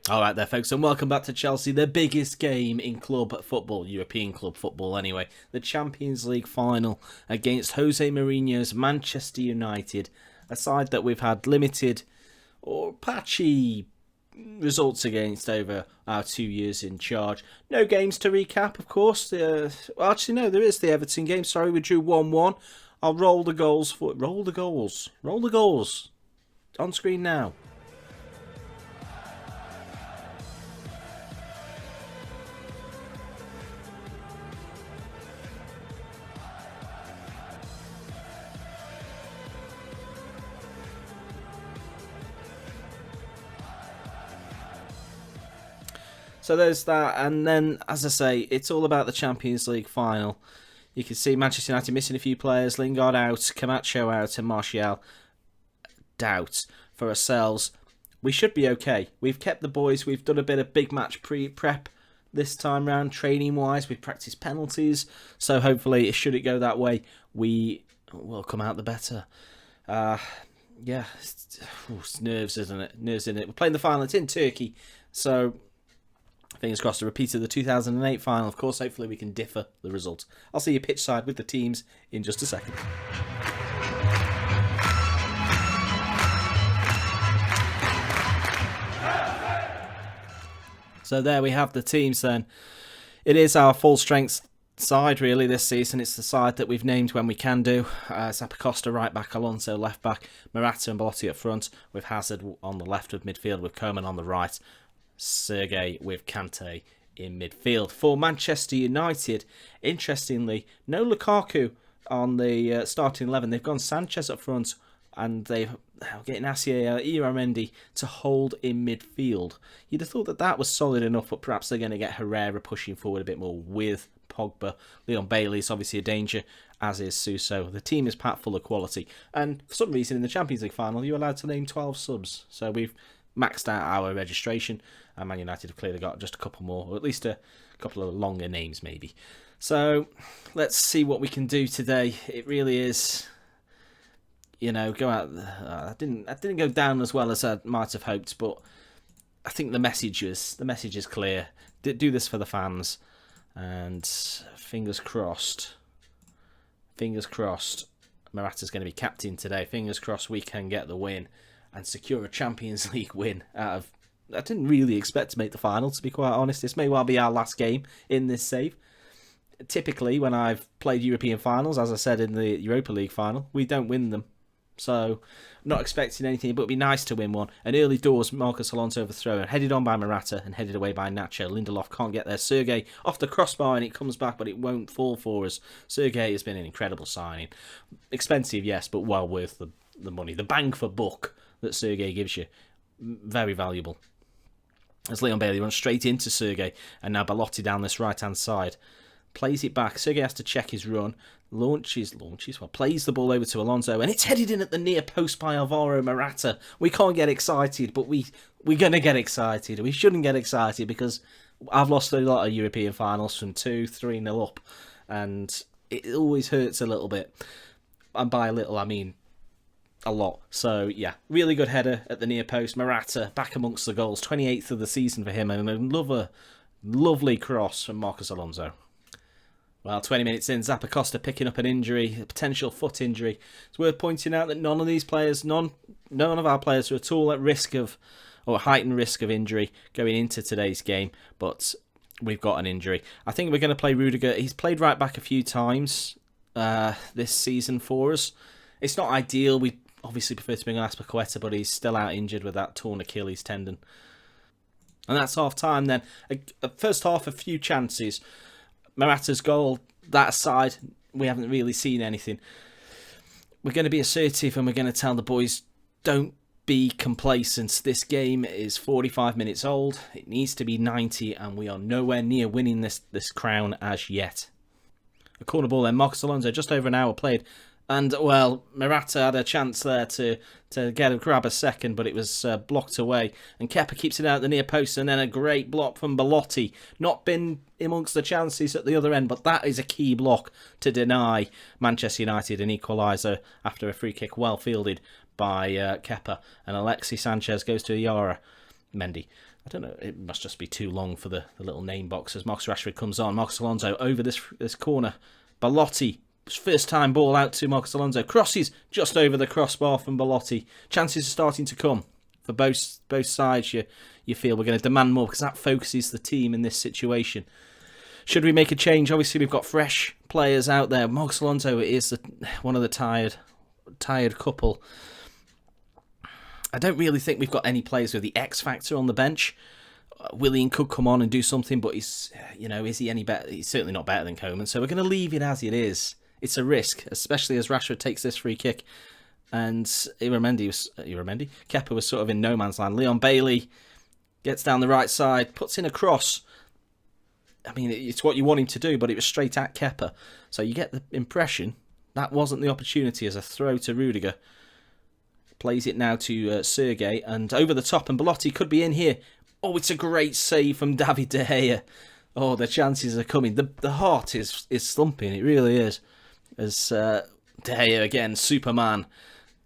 All right there, folks, and welcome back to Chelsea, the biggest game in club football, European club football anyway. The Champions League final against Jose Mourinho's Manchester United, a side that we've had limited or patchy results against over our 2 years in charge. No games to recap, of course. There is the Everton game. Sorry, we drew 1-1. I'll roll the goals. Roll the goals. On screen now. So there's that, and then, as I say, it's all about the Champions League final. You can see Manchester United missing a few players, Lingard out, Camacho out, and Martial out. For ourselves, we should be okay. We've kept the boys, we've done a bit of big match prep this time round, training-wise, we've practiced penalties, so hopefully, should it go that way, we will come out the better. It's nerves, isn't it? We're playing the final, it's in Turkey, so fingers crossed, a repeat of the 2008 final. Of course, hopefully we can differ the result. I'll see you pitch side with the teams in just a second. So there we have the teams then. It is our full strength side really this season. It's the side that we've named when we can do. Zappacosta right back, Alonso left back, Morata and Belotti up front, with Hazard on the left of midfield, with Koeman on the right, Sergei with Kante in midfield. For Manchester United, interestingly, no Lukaku on the starting 11. They've gone Sanchez up front, and they're getting Ieramendi to hold in midfield. You'd have thought that was solid enough, but perhaps they're going to get Herrera pushing forward a bit more with Pogba. Leon Bailey is obviously a danger, as is Suso. The team is packed full of quality, and for some reason in the Champions League final, you're allowed to name 12 subs. So we've maxed out our registration, and Man United have clearly got just a couple more, or at least a couple of longer names maybe. So let's see what we can do today. It really is, go out. I didn't go down as well as I might have hoped, but I think the message is clear. Do this for the fans, and fingers crossed. Morata's going to be captain today. Fingers crossed we can get the win and secure a Champions League win out of... I didn't really expect to make the final, to be quite honest. This may well be our last game in this save. Typically, when I've played European finals, as I said in the Europa League final, we don't win them. So, I'm not expecting anything, but it'd be nice to win one. An early doors Marcos Alonso overthrow, and headed on by Morata and headed away by Nacho. Lindelof can't get there. Sergei off the crossbar, and it comes back, but it won't fall for us. Sergei has been an incredible signing. Expensive, yes, but well worth the money. The bang for buck that Sergei gives you. Very valuable. As Leon Bailey runs straight into Sergei, and now Belotti down this right-hand side. Plays it back. Sergei has to check his run. Launches, plays the ball over to Alonso, and it's headed in at the near post by Alvaro Morata. We can't get excited, but we're going to get excited. We shouldn't get excited because I've lost a lot of European finals from 2-3-0 up, and it always hurts a little bit. And by a little, I mean a lot. So, yeah, really good header at the near post. Morata back amongst the goals. 28th of the season for him, and a lovely cross from Marcos Alonso. Well, 20 minutes in, Zappacosta picking up an injury, a potential foot injury. It's worth pointing out that none of our players are at all at risk of, or heightened risk of injury going into today's game, but we've got an injury. I think we're going to play Rudiger. He's played right back a few times this season for us. It's not ideal. We obviously prefer to bring on Azpilicueta, but he's still out injured with that torn Achilles tendon. And that's half time then. First half, a few chances. Morata's goal, that aside, we haven't really seen anything. We're going to be assertive, and we're going to tell the boys, don't be complacent. This game is 45 minutes old. It needs to be 90, and we are nowhere near winning this crown as yet. A corner ball then. Marcos Alonso, just over an hour played. And, well, Morata had a chance there to grab a second, but it was blocked away. And Kepa keeps it out at the near post, and then a great block from Belotti. Not been amongst the chances at the other end, but that is a key block to deny Manchester United an equaliser after a free kick well fielded by Kepa. And Alexis Sanchez goes to Iara. Mendy. I don't know, it must just be too long for the little name box as Marcus Rashford comes on. Marcus Alonso over this corner. Belotti, first time ball out to Marcus Alonso. Crosses just over the crossbar from Belotti. Chances are starting to come for both sides. You feel we're going to demand more because that focuses the team in this situation. Should we make a change? Obviously, we've got fresh players out there. Marcus Alonso is one of the tired couple. I don't really think we've got any players with the X factor on the bench. Willian could come on and do something, but is he any better? He's certainly not better than Coman. So we're going to leave it as it is. It's a risk, especially as Rashford takes this free kick. And Kepa was sort of in no man's land. Leon Bailey gets down the right side, puts in a cross. I mean, it's what you want him to do, but it was straight at Kepa. So you get the impression that wasn't the opportunity as a throw to Rudiger. Plays it now to Sergei, and over the top, and Belotti could be in here. Oh, it's a great save from David De Gea. Oh, the chances are coming. The heart is slumping, it really is. As De Gea, again, Superman,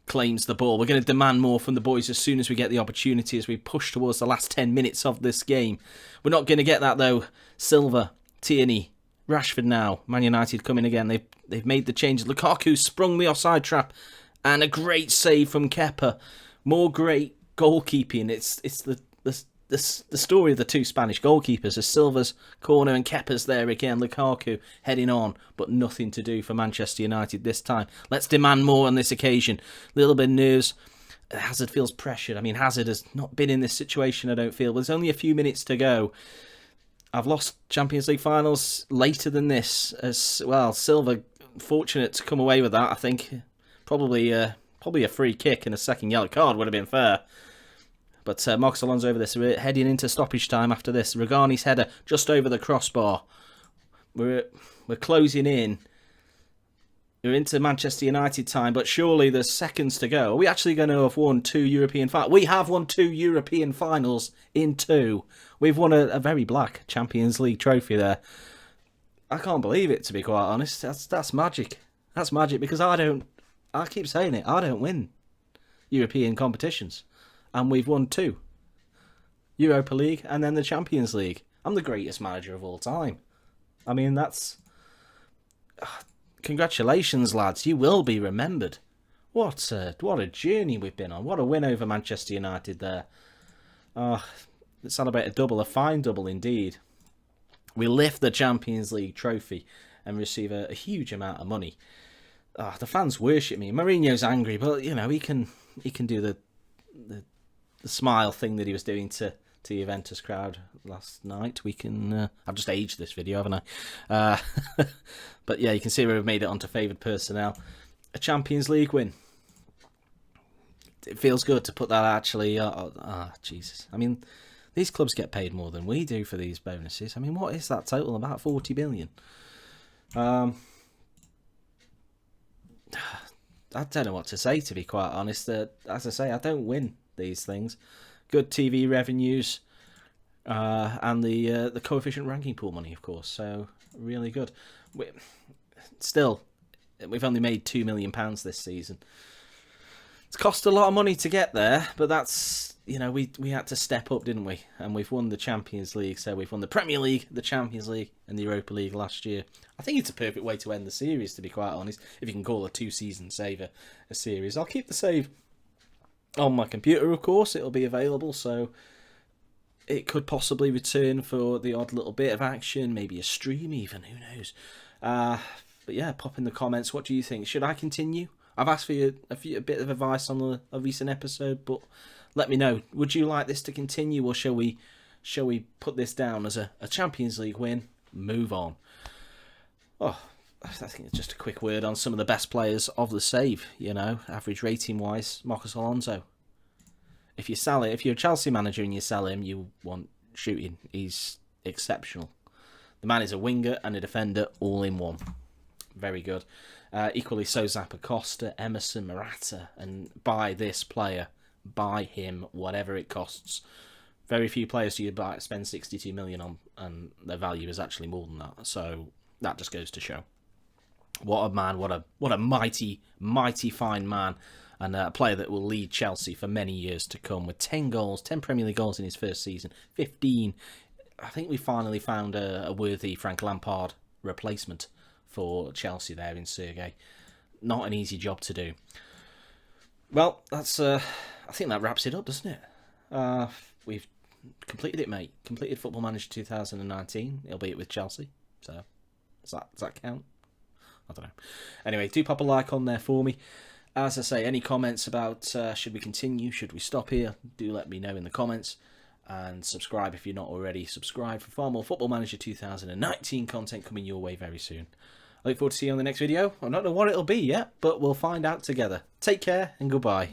claims the ball. We're going to demand more from the boys as soon as we get the opportunity as we push towards the last 10 minutes of this game. We're not going to get that, though. Silva, Tierney, Rashford now. Man United coming again. They've made the changes. Lukaku sprung the offside trap. And a great save from Kepa. More great goalkeeping. It's the story of the two Spanish goalkeepers. As Silva's corner and Kepa's there again. Lukaku heading on, but nothing to do for Manchester United this time. Let's demand more on this occasion. A little bit of nerves. Hazard feels pressured. I mean, Hazard has not been in this situation, I don't feel. There's only a few minutes to go. I've lost Champions League finals later than this. As well, Silva fortunate to come away with that, I think. Probably a free kick and a second yellow card would have been fair. But Marcus Alonso over this. We're heading into stoppage time after this. Regani's header just over the crossbar. We're closing in. We're into Manchester United time, but surely there's seconds to go. Are we actually going to have won 2 European finals? We have won 2 European finals in 2. We've won a very black Champions League trophy there. I can't believe it, to be quite honest. That's magic. That's magic because I keep saying it, I don't win European competitions. And we've won 2. Europa League and then the Champions League. I'm the greatest manager of all time. I mean, that's... Congratulations, lads. You will be remembered. What a journey we've been on. What a win over Manchester United there. Let's celebrate a double, a fine double indeed. We lift the Champions League trophy and receive a huge amount of money. The fans worship me. Mourinho's angry, but he can do the smile thing that he was doing to the Juventus crowd last night. I've just aged this video, haven't I? But yeah, you can see we've made it onto favoured personnel. A Champions League win. It feels good to put that actually. Jesus. I mean, these clubs get paid more than we do for these bonuses. I mean, what is that total? About 40 billion. I don't know what to say, to be quite honest. As I say, I don't win these things. Good TV revenues and the coefficient ranking pool money, of course. So really good. We've only made £2 million this season. It's cost a lot of money to get there, but that's we had to step up, didn't we? And we've won the Champions League. So we've won the Premier League, the Champions League, and the Europa League last year. I think it's a perfect way to end the series, to be quite honest. If you can call a 2-season save a series, I'll keep the save on my computer, of course. It'll be available, so it could possibly return for the odd little bit of action, maybe a stream even, who knows. But yeah, pop in the comments. What do you think? Should I continue? I've asked for a bit of advice on a recent episode, but let me know. Would you like this to continue, or shall we put this down as a Champions League win? Move on. Oh, I think it's just a quick word on some of the best players of the save. Average rating wise, Marcus Alonso. If you're a Chelsea manager and you sell him, you want shooting. He's exceptional. The man is a winger and a defender all in one. Very good. Equally so Zappacosta, Emerson, Morata, and buy this player. Buy him, whatever it costs. Very few players do you spend 62 million on, and their value is actually more than that. So that just goes to show. What a man! What a mighty, mighty fine man! and a player that will lead Chelsea for many years to come with 10 goals, 10 Premier League goals in his first season, 15. I think we finally found a worthy Frank Lampard replacement for Chelsea there in Sergei. Not an easy job to do. Well, that's I think that wraps it up, doesn't it? We've completed it, mate. Completed Football Manager 2019, albeit with Chelsea. So, does that count? I don't know. Anyway, do pop a like on there for me. As I say, any comments about should we continue, should we stop here, do let me know in the comments. And subscribe if you're not already. Subscribe for far more Football Manager 2019 content coming your way very soon. I look forward to seeing you on the next video. I don't know what it'll be yet, but we'll find out together. Take care and goodbye.